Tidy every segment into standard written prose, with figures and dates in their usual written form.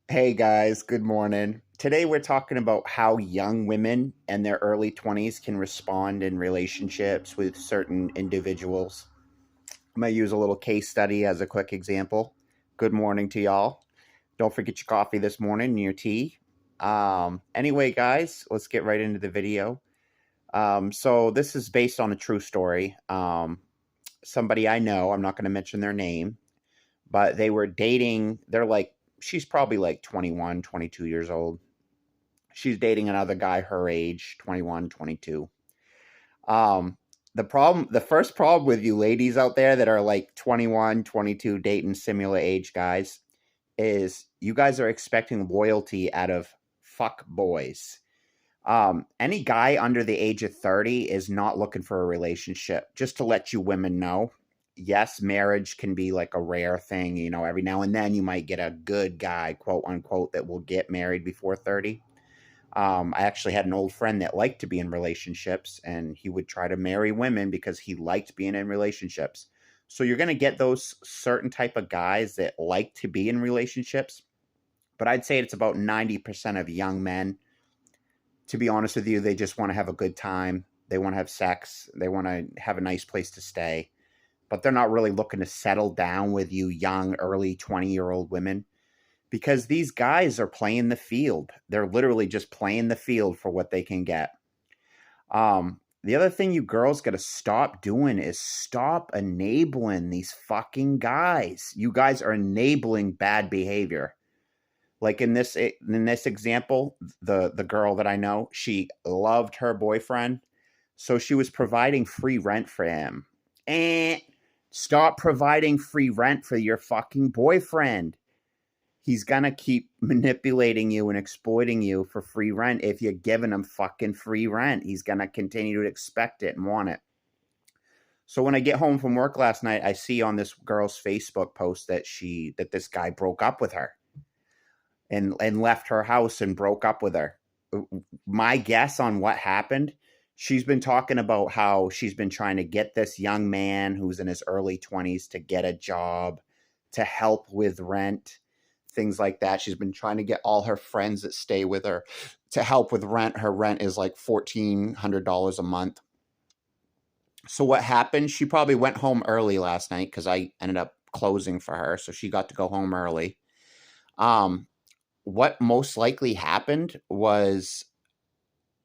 Hey guys, good morning. Today we're talking about how young women in their early 20s can respond in relationships with certain individuals. I'm going to use a little case study as a quick example. Good morning to y'all. Don't forget your coffee this morning and your tea. Anyway, guys, let's get right into the video. So, this is based on a true story. Somebody I know, I'm not going to mention their name, but they were dating. She's probably like 21, 22 years old. She's dating another guy her age, 21, 22. Um, the first problem with you ladies out there that are like 21, 22, dating similar age guys is you guys are expecting loyalty out of fuck boys. Any guy under the age of 30 is not looking for a relationship. Just to let you women know, yes, marriage can be like a rare thing. Every now and then you might get a good guy, quote unquote, that will get married before 30. I actually had an old friend that liked to be in relationships, and he would try to marry women because he liked being in relationships. So you're going to get those certain type of guys that like to be in relationships, but I'd say it's about 90% of young men. To be honest with you, they just want to have a good time. They want to have sex. They want to have a nice place to stay, but they're not really looking to settle down with you young, early 20-year-old women because these guys are playing the field. They're literally just playing the field for what they can get. The other thing you girls got to stop doing is stop enabling these fucking guys. You guys are enabling bad behavior. Like in this example, the girl that I know, she loved her boyfriend, so she was providing free rent for him. And stop providing free rent for your fucking boyfriend. He's gonna keep manipulating you and exploiting you for free rent if you're giving him fucking free rent. He's gonna continue to expect it and want it. So when I get home from work last night, I see on this girl's Facebook post that this guy broke up with her and left her house and broke up with her. My guess on what happened, she's been talking about how she's been trying to get this young man who's in his early 20s to get a job, to help with rent, things like that. She's been trying to get all her friends that stay with her to help with rent. Her rent is like $1,400 a month. So what happened? She probably went home early last night because I ended up closing for her, so she got to go home early. Um, what most likely happened was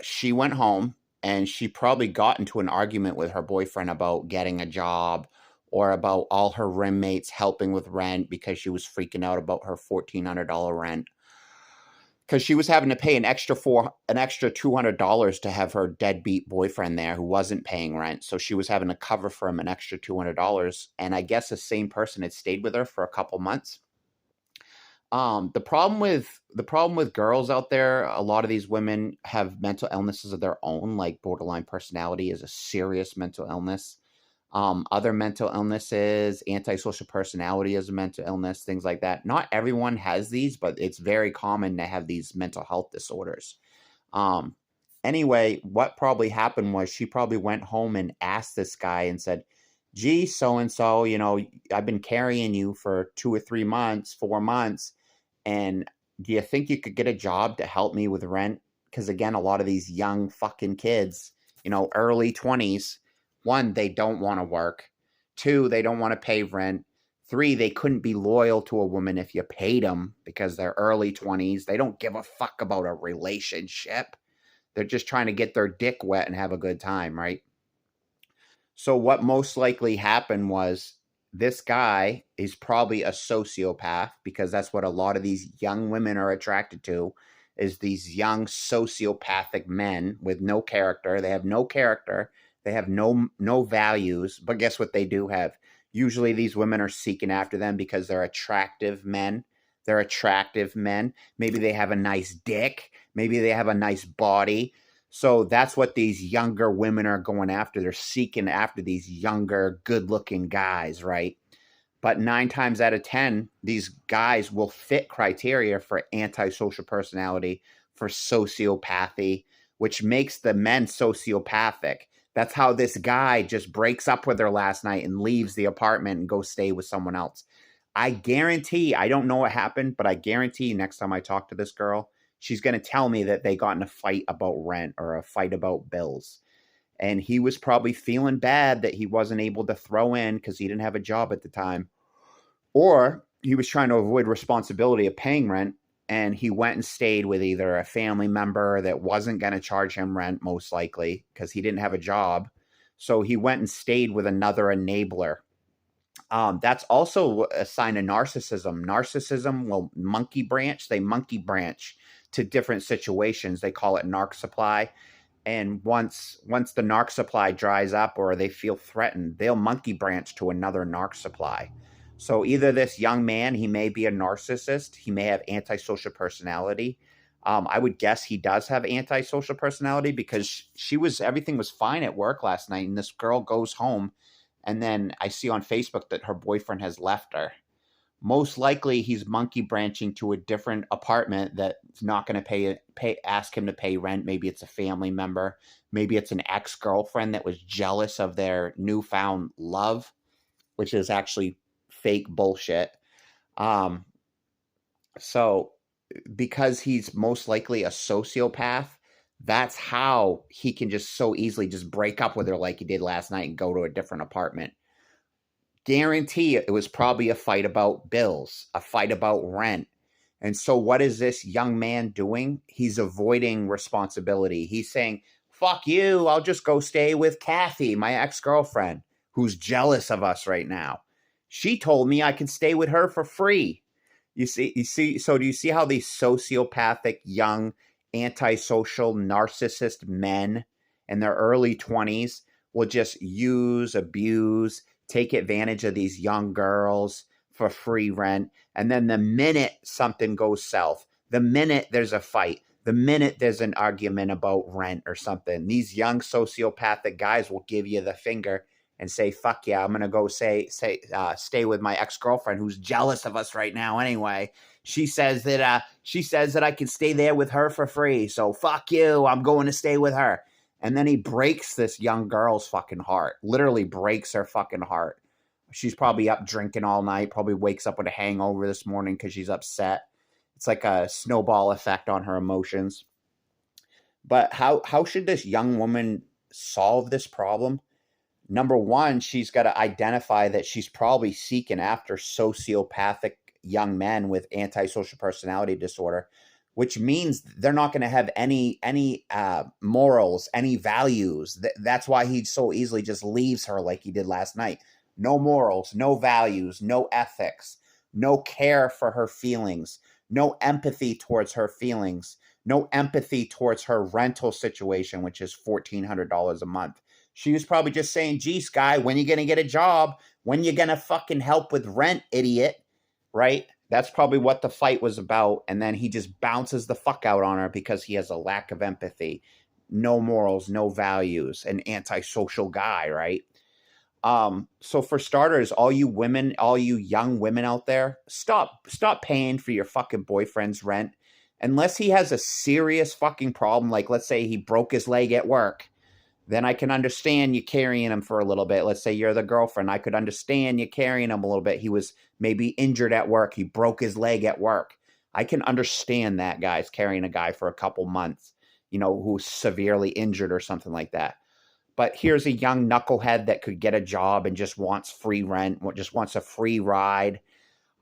she went home and she probably got into an argument with her boyfriend about getting a job or about all her roommates helping with rent because she was freaking out about her $1,400 rent because she was having to pay an extra $200 to have her deadbeat boyfriend there who wasn't paying rent. So she was having to cover for him an extra $200, and I guess the same person had stayed with her for a couple months. The problem with girls out there, a lot of these women have mental illnesses of their own, like borderline personality is a serious mental illness. Other mental illnesses, antisocial personality is a mental illness, things like that. Not everyone has these, but it's very common to have these mental health disorders. Um, anyway, what probably happened was she probably went home and asked this guy and said, "Gee, so and so, I've been carrying you for 2 or 3 months, 4 months, and do you think you could get a job to help me with rent?" Because again, a lot of these young fucking kids, early 20s, one, they don't want to work. Two, they don't want to pay rent. Three, they couldn't be loyal to a woman if you paid them because they're early 20s. They don't give a fuck about a relationship. They're just trying to get their dick wet and have a good time, right? So what most likely happened was this guy is probably a sociopath because that's what a lot of these young women are attracted to is these young sociopathic men with no character. They have no character. They have no values, but guess what they do have? Usually these women are seeking after them because they're attractive men. They're attractive men. Maybe they have a nice dick. Maybe they have a nice body. So that's what these younger women are going after. They're seeking after these younger, good looking guys, right? But 9 times out of 10, these guys will fit criteria for antisocial personality, for sociopathy, which makes the men sociopathic. That's how this guy just breaks up with her last night and leaves the apartment and goes stay with someone else. I guarantee, I don't know what happened, but I guarantee next time I talk to this girl, she's going to tell me that they got in a fight about rent or a fight about bills. And he was probably feeling bad that he wasn't able to throw in because he didn't have a job at the time. Or he was trying to avoid responsibility of paying rent, and he went and stayed with either a family member that wasn't going to charge him rent, most likely, because he didn't have a job. So he went and stayed with another enabler. That's also a sign of narcissism. Narcissism will monkey branch. They monkey branch to different situations. They call it narc supply. And once the narc supply dries up or they feel threatened, they'll monkey branch to another narc supply. So either this young man, he may be a narcissist, he may have antisocial personality. I would guess he does have antisocial personality because everything was fine at work last night, and this girl goes home, and then I see on Facebook that her boyfriend has left her. Most likely he's monkey branching to a different apartment that's not going to ask him to pay rent. Maybe it's a family member. Maybe it's an ex-girlfriend that was jealous of their newfound love, which is actually fake bullshit. So because he's most likely a sociopath, that's how he can just so easily just break up with her like he did last night and go to a different apartment. Guarantee it was probably a fight about bills, a fight about rent. And so what is this young man doing? He's avoiding responsibility. He's saying, fuck you, I'll just go stay with Kathy, my ex-girlfriend, who's jealous of us right now. She told me I could stay with her for free. You see, so do you see how these sociopathic, young, antisocial, narcissist men in their early 20s will just use, abuse, take advantage of these young girls for free rent. And then the minute something goes south, the minute there's a fight, the minute there's an argument about rent or something, these young sociopathic guys will give you the finger and say, fuck yeah, I'm going to go stay with my ex-girlfriend who's jealous of us right now anyway. She says that I can stay there with her for free. So fuck you, I'm going to stay with her. And then he breaks this young girl's fucking heart, literally breaks her fucking heart. She's probably up drinking all night, probably wakes up with a hangover this morning because she's upset. It's like a snowball effect on her emotions. But how should this young woman solve this problem? Number one, she's got to identify that she's probably seeking after sociopathic young men with antisocial personality disorder, which means they're not going to have any morals, any values. That's why he so easily just leaves her like he did last night. No morals, no values, no ethics, no care for her feelings, no empathy towards her feelings, no empathy towards her rental situation, which is $1,400 a month. She was probably just saying, geez, guy, when you going to get a job? When you going to fucking help with rent, idiot? Right? That's probably what the fight was about. And then he just bounces the fuck out on her because he has a lack of empathy, no morals, no values, an antisocial guy, right? So for starters, all you women, all you young women out there, stop paying for your fucking boyfriend's rent. Unless he has a serious fucking problem, like let's say he broke his leg at work, then I can understand you carrying him for a little bit. Let's say you're the girlfriend. I could understand you carrying him a little bit. He was maybe injured at work. He broke his leg at work. I can understand that, guys, carrying a guy for a couple months, who's severely injured or something like that. But here's a young knucklehead that could get a job and just wants free rent, just wants a free ride.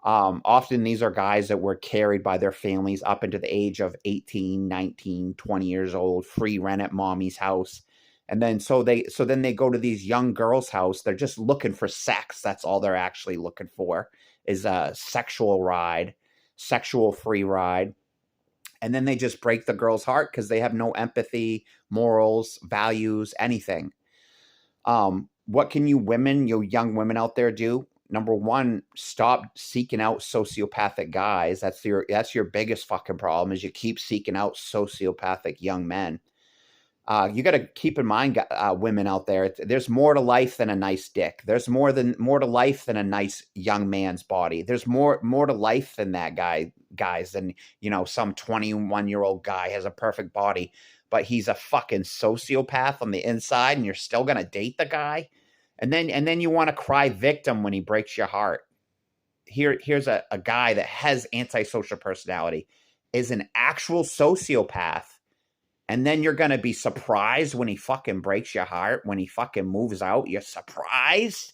Often these are guys that were carried by their families up into the age of 18, 19, 20 years old, free rent at mommy's house. And then so then they go to these young girls' house. They're just looking for sex. That's all they're actually looking for, is a sexual ride, sexual free ride. And then they just break the girl's heart because they have no empathy, morals, values, anything. What can you young women out there do? Number one, stop seeking out sociopathic guys. That's your biggest fucking problem, is you keep seeking out sociopathic young men. You got to keep in mind, women out there, there's more to life than a nice dick. There's more to life than a nice young man's body. There's more to life than that, guys. Than, some 21-year-old guy has a perfect body, but he's a fucking sociopath on the inside, and you're still gonna date the guy, and then you want to cry victim when he breaks your heart. here's a guy that has antisocial personality, is an actual sociopath, and then you're gonna be surprised when he fucking breaks your heart, when he fucking moves out. You're surprised.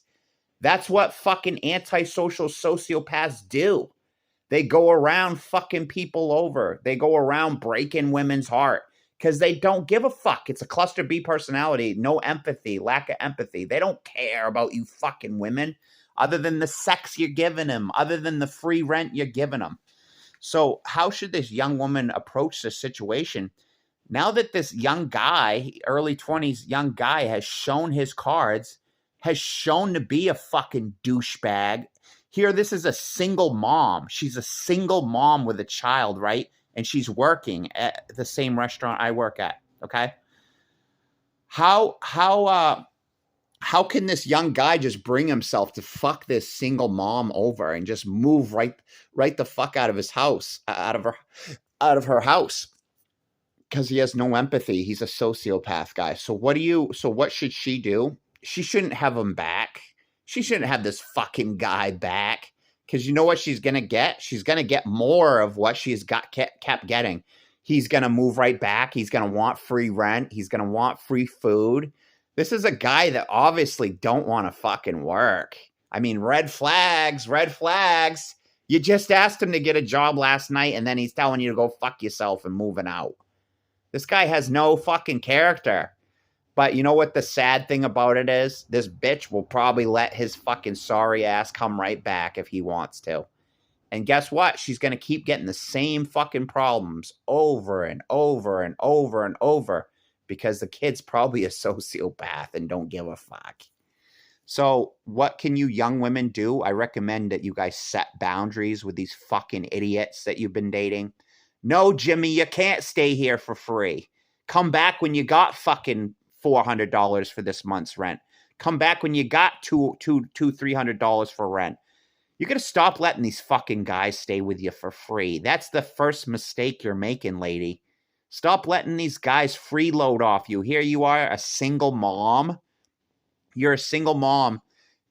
That's what fucking antisocial sociopaths do. They go around fucking people over. They go around breaking women's heart because they don't give a fuck. It's a cluster B personality, no empathy, lack of empathy. They don't care about you fucking women other than the sex you're giving them, other than the free rent you're giving them. So how should this young woman approach this situation? Now that this young guy, early 20s young guy, has shown his cards, has shown to be a fucking douchebag. Here, this is a single mom. She's a single mom with a child, right? And she's working at the same restaurant I work at, okay? How can this young guy just bring himself to fuck this single mom over and just move right the fuck out of his house, out of her house? Because he has no empathy. He's a sociopath, guy. So what should she do? She shouldn't have him back. She shouldn't have this fucking guy back. Because you know what she's going to get? She's going to get more of what she's kept getting. He's going to move right back. He's going to want free rent. He's going to want free food. This is a guy that obviously don't want to fucking work. I mean, red flags, red flags. You just asked him to get a job last night, and then he's telling you to go fuck yourself and moving out. This guy has no fucking character. But you know what the sad thing about it is? This bitch will probably let his fucking sorry ass come right back if he wants to. And guess what? She's going to keep getting the same fucking problems over and over and over and over because the kid's probably a sociopath and don't give a fuck. So what can you young women do? I recommend that you guys set boundaries with these fucking idiots that you've been dating. No, Jimmy, you can't stay here for free. Come back when you got fucking $400 for this month's rent. Come back when you got $300 for rent. You're going to stop letting these fucking guys stay with you for free. That's the first mistake you're making, lady. Stop letting these guys freeload off you. Here you are, a single mom. You're a single mom,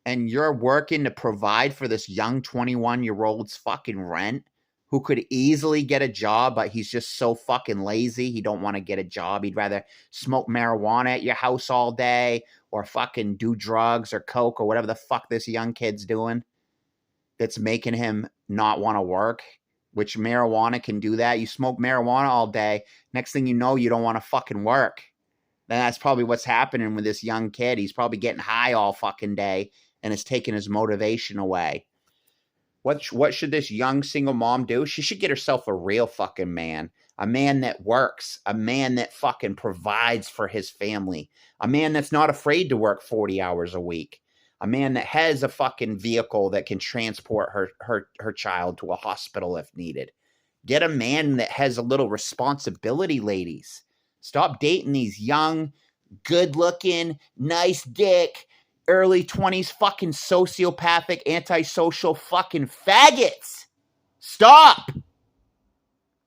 and you're working to provide for this young 21-year-old's fucking rent, who could easily get a job, but he's just so fucking lazy. He don't want to get a job. He'd rather smoke marijuana at your house all day or fucking do drugs or coke or whatever the fuck this young kid's doing that's making him not want to work, which marijuana can do that. You smoke marijuana all day. Next thing you know, you don't want to fucking work. And that's probably what's happening with this young kid. He's probably getting high all fucking day and it's taking his motivation away. What should this young single mom do? She should get herself a real fucking man. A man that works. A man that fucking provides for his family. A man that's not afraid to work 40 hours a week. A man that has a fucking vehicle that can transport her child to a hospital if needed. Get a man that has a little responsibility, ladies. Stop dating these young, good-looking, nice dick, early 20s fucking sociopathic, antisocial fucking faggots. Stop.